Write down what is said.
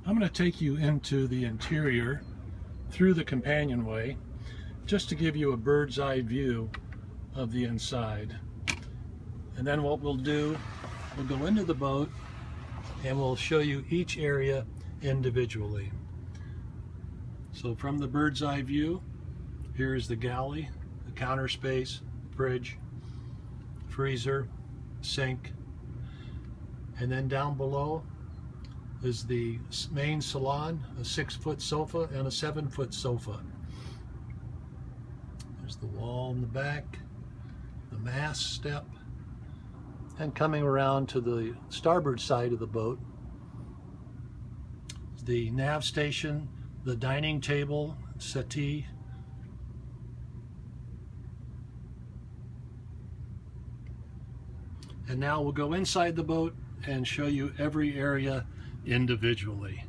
I'm going to take you into the interior through the companionway just to give you a bird's eye view of the inside. And then what we'll do, we'll go into the boat and we'll show you each area individually. So from the bird's eye view, here is the galley, the counter space, fridge, freezer, sink, and then down below is the main salon, a 6-foot sofa and a 7-foot sofa. There's the wall in the back, the mast step, and coming around to the starboard side of the boat, the nav station, the dining table, settee, and now we'll go inside the boat and show you every area individually.